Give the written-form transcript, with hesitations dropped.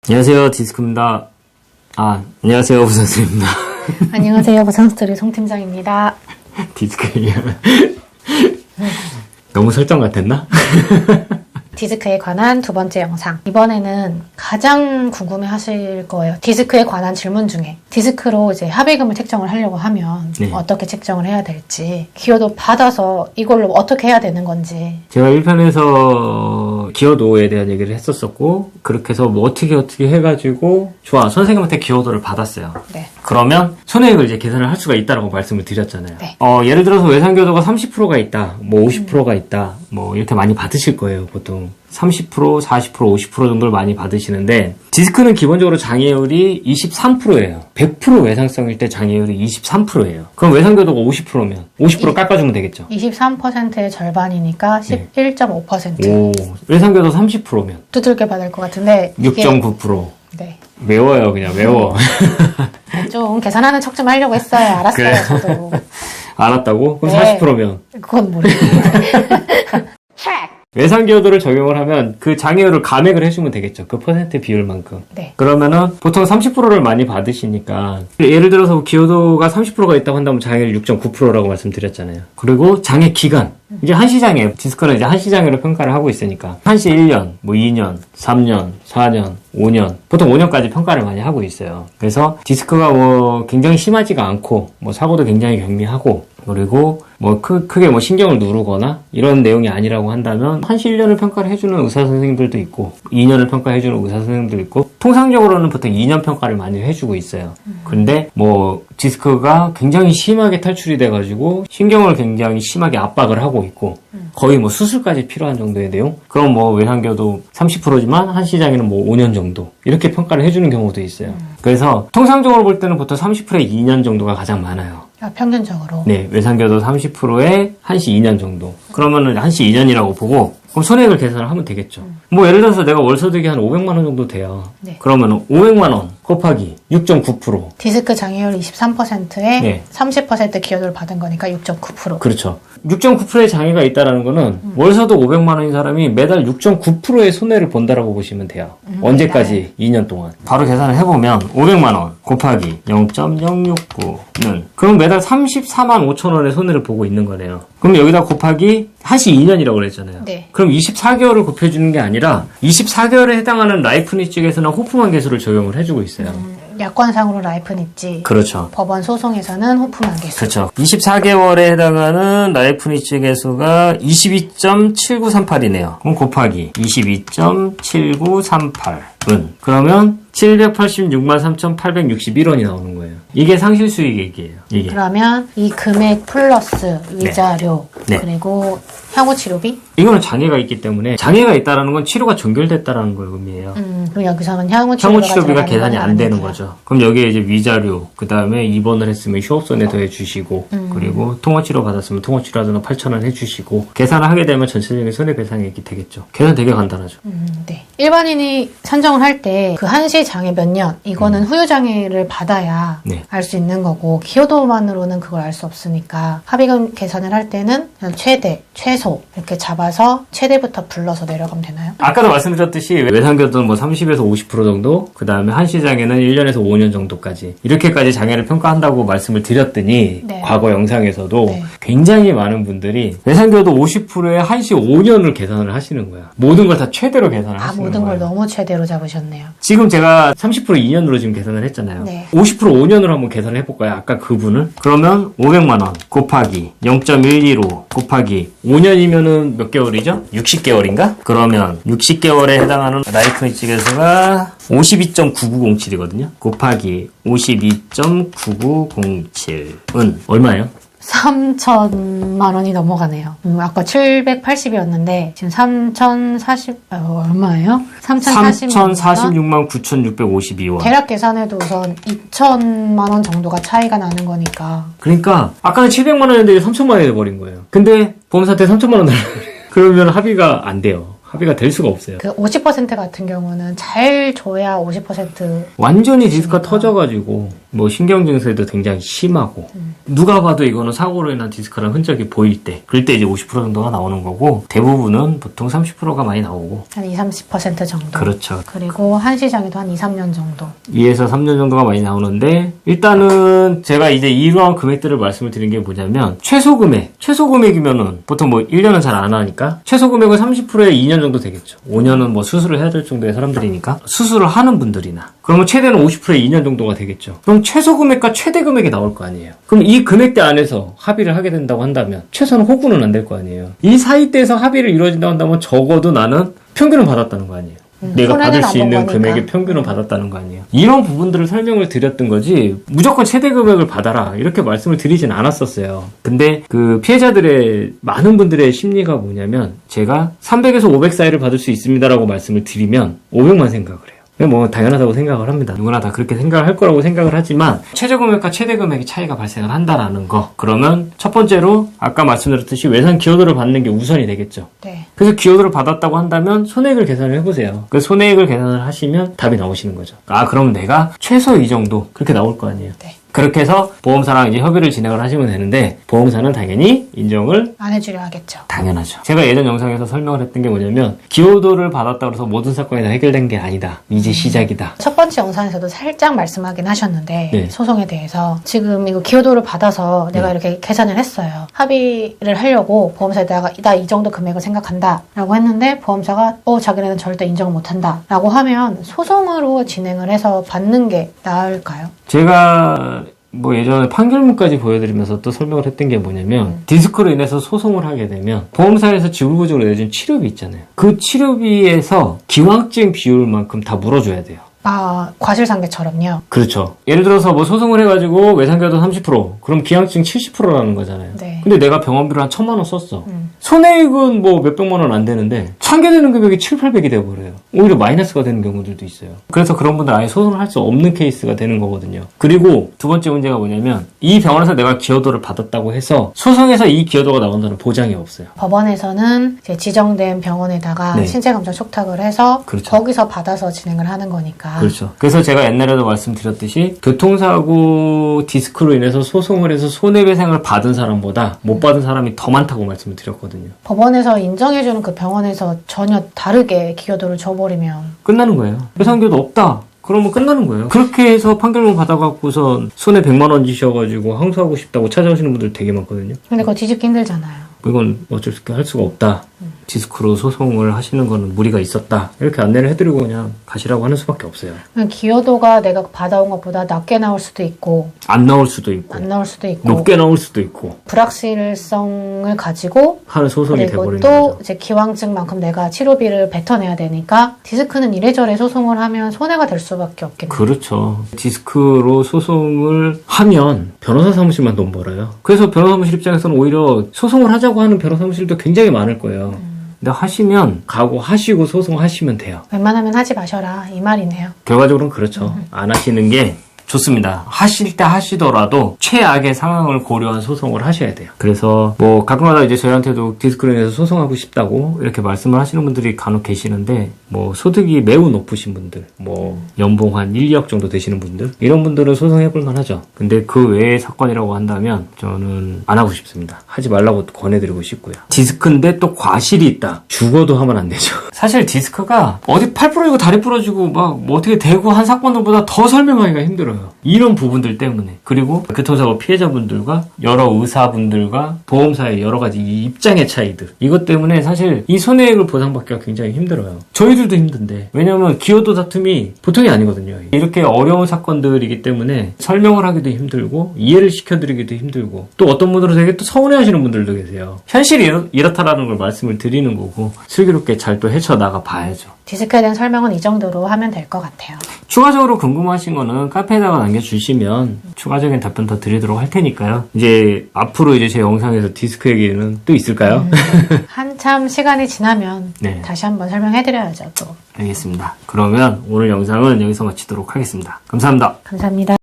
안녕하세요, 디스크입니다. 안녕하세요, 부선생입니다. 안녕하세요, 부산스토리 송팀장입니다. 디스크야. 너무 설정 같았나? 디스크에 관한 두 번째 영상. 이번에는 가장 궁금해 하실 거예요. 디스크에 관한 질문 중에 디스크로 이제 합의금을 책정을 하려고 하면 어떻게 책정을 해야 될지, 기여도 받아서 이걸로 어떻게 해야 되는 건지. 제가 1편에서 기여도에 대한 얘기를 했었었고, 그렇게 해서 뭐 어떻게 해가지고 좋아, 선생님한테 기여도를 받았어요. 네. 그러면 손해액을 이제 계산을 할 수가 있다라고 말씀을 드렸잖아요. 네. 예를 들어서 외상기여도가 30%가 있다, 뭐 50%가 있다, 뭐 이렇게 많이 받으실 거예요, 보통. 30%, 40%, 50% 정도를 많이 받으시는데, 디스크는 기본적으로 장애율이 23%예요. 100% 외상성일 때 장애율이 23%예요. 그럼 외상기여도가 50%면 50% 깎아주면 되겠죠. 23%의 절반이니까 11.5%. 오, 외상기여도 30%면 두들겨 받을 것 같은데 6.9%. 네. 외워요, 그냥 외워. 좀 계산하는 척 좀 하려고 했어요. 알았어요, 그래. 저도. 알았다고? 그럼 네. 40%면 그건 모르겠는데. 외상기여도를 적용을 하면 그 장애율을 감액을 해주면 되겠죠. 그 퍼센트 비율만큼. 네. 그러면은 보통 30%를 많이 받으시니까, 예를 들어서 기여도가 30%가 있다고 한다면 장애율 6.9%라고 말씀드렸잖아요. 그리고 장애 기간. 이제 한시장애, 디스크는 이제 한시장애로 평가를 하고 있으니까 한시 1년, 뭐 2년, 3년, 4년, 5년, 보통 5년까지 평가를 많이 하고 있어요. 그래서 디스크가 뭐 굉장히 심하지가 않고, 뭐 사고도 굉장히 경미하고, 그리고 뭐 크게 뭐 신경을 누르거나 이런 내용이 아니라고 한다면 한시 1년을 평가를 해주는 의사 선생님들도 있고, 2년을 평가해주는 의사 선생님들도 있고, 통상적으로는 보통 2년 평가를 많이 해주고 있어요. 근데 뭐 디스크가 굉장히 심하게 탈출이 돼가지고 신경을 굉장히 심하게 압박을 하고 있고, 거의 뭐 수술까지 필요한 정도의 내용? 그럼 뭐 외상기여도 30%지만 한시장에는 뭐 5년 정도 이렇게 평가를 해주는 경우도 있어요. 그래서 통상적으로 볼 때는 보통 30%에 2년 정도가 가장 많아요. 평균적으로. 네, 외상기여도 30%에 한시 2년 정도. 그러면은 한시 2년이라고 보고, 그럼 손해액을 계산을 하면 되겠죠. 뭐 예를 들어서 내가 월 소득이 한 500만 원 정도 돼요. 네. 그러면은 500만 원 곱하기 6.9%. 디스크 장애율 23%에 네. 30% 기여도를 받은 거니까 6.9%. 그렇죠. 6.9%의 장애가 있다라는 거는 월소득 500만 원인 사람이 매달 6.9%의 손해를 본다라고 보시면 돼요. 언제까지? 2년 동안. 바로 계산을 해보면 500만 원 곱하기 0.069는 그럼 매달 34만 5천 원의 손해를 보고 있는 거네요. 그럼 여기다 곱하기 한시 2년이라고 그랬잖아요. 네. 그럼 24개월을 곱해주는 게 아니라 24개월에 해당하는 라이프니 측에서는 호프만 계수를 적용을 해주고 있어요. 약관상으로 라이프는 있지. 그렇죠. 법원 소송에서는 호프만 계수. 그렇죠. 24개월에 해당하는 라이프니치 개수가 22.7938이네요. 그럼 곱하기 22.7938은 그러면 786만 3,861원이 나오는 거예요. 이게 상실수익액이에요. 이게. 그러면 이 금액 플러스 위자료 네. 그리고 향후 치료비? 이거는 장애가 있기 때문에, 장애가 있다라는 건 치료가 전결됐다라는 걸 의미해요. 그럼 여기서는 향후 치료비가 계산이 안 되는 거죠. 그럼 여기에 이제 위자료, 그 다음에 입원을 했으면 휴업손해 더해 주시고, 그리고 통화치료 받았으면 통화치료하드는 8,000원 해주시고, 계산을 하게 되면 전체적인 손해배상액이 되겠죠. 계산 되게 간단하죠. 네. 일반인이 산정을 할 때 그 한시 장애 몇 년, 이거는 후유 장애를 받아야 네. 알 수 있는 거고, 기여도만으로는 그걸 알 수 없으니까 합의금 계산을 할 때는 그냥 최대, 최소 이렇게 잡아서 최대부터 불러서 내려가면 되나요? 아까도 말씀드렸듯이 외상기여도는 뭐 30에서 50% 정도, 그 다음에 한시장애는 1년에서 5년 정도까지 이렇게까지 장애를 평가한다고 말씀을 드렸더니, 네. 과거 영상에서도 네. 굉장히 많은 분들이 외상기여도 50%에 한시 5년을 계산을 하시는 거야. 모든 걸 다 최대로 계산을 하시는 거예요. 모든 걸 너무 최대로 잡으셨네요. 지금 제가 30% 2년으로 지금 계산을 했잖아요. 네. 50% 5년으로 한번 계산을 해볼까요? 아까 그분을? 그러면 500만원 곱하기 0.125 곱하기 5년이면은 몇 개월이죠? 60개월인가? 그러면 60개월에 해당하는 라이프니치 개수가 52.9907이거든요. 곱하기 52.9907은 얼마예요? 3천만 원이 넘어가네요. 아까 780이었는데 지금 3,040 얼마예요? 3,046만 9,652원. 대략 계산해도 우선 2천만 원 정도가 차이가 나는 거니까. 그러니까 아까는 700만 원인데 3천만 원이 돼버린 거예요. 근데 보험사한테 3천만 원 달라고 그래요. 그러면 합의가 안 돼요. 합의가 될 수가 없어요. 그 50% 같은 경우는 잘 줘야 50% 완전히 디스크가 터져가지고 뭐 신경 증세도 굉장히 심하고 누가 봐도 이거는 사고로 인한 디스크라는 흔적이 보일 때 그럴 때 이제 50% 정도가 나오는 거고 대부분은 보통 30%가 많이 나오고 한 20-30% 정도. 그렇죠. 그리고 한시장에도 한 2-3년 정도. 2에서 3년 정도가 많이 나오는데 일단은 제가 이제 이러한 금액들을 말씀을 드린 게 뭐냐면 최소 금액이면은 보통 뭐 1년은 잘 안 하니까 최소 금액은 30%에 2년 정도 되겠죠. 5년은 뭐 수술을 해야 될 정도의 사람들이니까 수술을 하는 분들이나 그러면 최대는 50%에 2년 정도가 되겠죠. 그럼 최소 금액과 최대 금액이 나올 거 아니에요. 그럼 이 금액대 안에서 합의를 하게 된다고 한다면 최소는 호구는 안 될 거 아니에요. 이 사이대에서 합의를 이루어진다고 한다면 적어도 나는 평균은 받았다는 거 아니에요. 내가 받을 수 있는 금액의 평균은 받았다는 거 아니에요. 이런 부분들을 설명을 드렸던 거지 무조건 최대 금액을 받아라 이렇게 말씀을 드리진 않았었어요. 근데 그 피해자들의 많은 분들의 심리가 뭐냐면 제가 300에서 500 사이를 받을 수 있습니다라고 말씀을 드리면 500만 생각을 해요. 뭐 당연하다고 생각을 합니다. 누구나 다 그렇게 생각을 할 거라고 생각을 하지만 최저 금액과 최대 금액의 차이가 발생을 한다라는 거. 그러면 첫 번째로 아까 말씀드렸듯이 외상 기여도를 받는 게 우선이 되겠죠. 네. 그래서 기여도를 받았다고 한다면 손해액을 계산을 해보세요. 그 손해액을 계산을 하시면 답이 나오시는 거죠. 아 그럼 내가 최소 이 정도 그렇게 나올 거 아니에요. 네. 그렇게 해서 보험사랑 이제 협의를 진행을 하시면 되는데 보험사는 당연히 인정을 안 해주려 하겠죠. 당연하죠. 제가 예전 영상에서 설명을 했던 게 뭐냐면 기여도를 받았다고 해서 모든 사건이 다 해결된 게 아니다. 이제 시작이다. 첫 번째 영상에서도 살짝 말씀하긴 하셨는데 네. 소송에 대해서 지금 이거 기여도를 받아서 내가 이렇게 계산을 했어요. 합의를 하려고 보험사에다가 나 이 정도 금액을 생각한다 라고 했는데 보험사가 자기네는 절대 인정을 못한다 라고 하면 소송으로 진행을 해서 받는 게 나을까요? 제가 뭐 예전에 판결문까지 보여드리면서 또 설명을 했던 게 뭐냐면 디스크로 인해서 소송을 하게 되면 보험사에서 지불구조로 내준 치료비 있잖아요. 그 치료비에서 기왕증 비율만큼 다 물어줘야 돼요. 아, 과실상계처럼요? 그렇죠. 예를 들어서 뭐 소송을 해가지고 외상기여도 30% 그럼 기왕증 70%라는 거잖아요. 네. 근데 내가 병원비로 한 1,000만 원 썼어. 손해액은 뭐 몇백만 원 안 되는데 참게되는 금액이 700~800이 돼버려요. 오히려 마이너스가 되는 경우들도 있어요. 그래서 그런 분들 아예 소송을 할 수 없는 케이스가 되는 거거든요. 그리고 두 번째 문제가 뭐냐면 이 병원에서 내가 기여도를 받았다고 해서 소송에서 이 기여도가 나온다는 보장이 없어요. 법원에서는 이제 지정된 병원에다가 네. 신체감정 촉탁을 해서 그렇죠. 거기서 받아서 진행을 하는 거니까. 그렇죠. 그래서 제가 옛날에도 말씀드렸듯이 교통사고 디스크로 인해서 소송을 해서 손해배상을 받은 사람보다 못 받은 사람이 더 많다고 말씀을 드렸거든요. 법원에서 인정해주는 그 병원에서 전혀 다르게 기여도를 줘버리면 끝나는 거예요. 배상기여도 없다. 그러면 끝나는 거예요. 그렇게 해서 판결문 받아갖고선 손해 100만 원 지셔가지고 항소하고 싶다고 찾아오시는 분들 되게 많거든요. 근데 그거 뒤집기 힘들잖아요. 이건 어쩔 수 없게 할 수가 없다. 디스크로 소송을 하시는 거는 무리가 있었다. 이렇게 안내를 해드리고 그냥 가시라고 하는 수밖에 없어요. 기여도가 내가 받아온 것보다 낮게 나올 수도 있고 안 나올 수도 있고 안 나올 수도 있고 높게 나올 수도 있고 불확실성을 가지고 하는 소송이 그리고 돼버리는 또 거죠. 이제 기왕증만큼 내가 치료비를 뱉어내야 되니까 디스크는 이래저래 소송을 하면 손해가 될 수밖에 없겠네요. 그렇죠. 디스크로 소송을 하면 변호사 사무실만 돈 벌어요. 그래서 변호사 사무실 입장에서는 오히려 소송을 하자고 하는 변호사 사무실도 굉장히 많을 거예요. 근데 하시면 각오하시고 소송하시면 돼요. 웬만하면 하지 마셔라 이 말이네요. 결과적으로는 그렇죠. 안 하시는 게 좋습니다. 하실 때 하시더라도 최악의 상황을 고려한 소송을 하셔야 돼요. 그래서 뭐 가끔가다 이제 저희한테도 디스크로 인해서 소송하고 싶다고 이렇게 말씀을 하시는 분들이 간혹 계시는데 뭐 소득이 매우 높으신 분들, 뭐 연봉 한 1, 2억 정도 되시는 분들 이런 분들은 소송해볼 만하죠. 근데 그 외의 사건이라고 한다면 저는 안 하고 싶습니다. 하지 말라고 권해드리고 싶고요. 디스크인데 또 과실이 있다. 죽어도 하면 안 되죠. 사실 디스크가 어디 팔 부러지고 다리 부러지고 막 뭐 어떻게 되고 한 사건들보다 더 설명하기가 힘들어요. 이런 부분들 때문에. 그리고 교통사고 피해자분들과 여러 의사분들과 보험사의 여러 가지 입장의 차이들. 이것 때문에 사실 이 손해액을 보상받기가 굉장히 힘들어요. 저희들도 힘든데. 왜냐하면 기여도 다툼이 보통이 아니거든요. 이렇게 어려운 사건들이기 때문에 설명을 하기도 힘들고 이해를 시켜드리기도 힘들고 또 어떤 분들은 되게 또 서운해하시는 분들도 계세요. 현실이 이렇다라는 걸 말씀을 드리는 거고 슬기롭게 잘 또 헤쳐나가 봐야죠. 디스크에 대한 설명은 이 정도로 하면 될 것 같아요. 추가적으로 궁금하신 거는 카페에다가 남겨주시면 추가적인 답변 더 드리도록 할 테니까요. 이제 앞으로 이제 제 영상에서 디스크 얘기는 또 있을까요? 한참 시간이 지나면 네. 다시 한번 설명해드려야죠. 또. 알겠습니다. 그러면 오늘 영상은 여기서 마치도록 하겠습니다. 감사합니다. 감사합니다.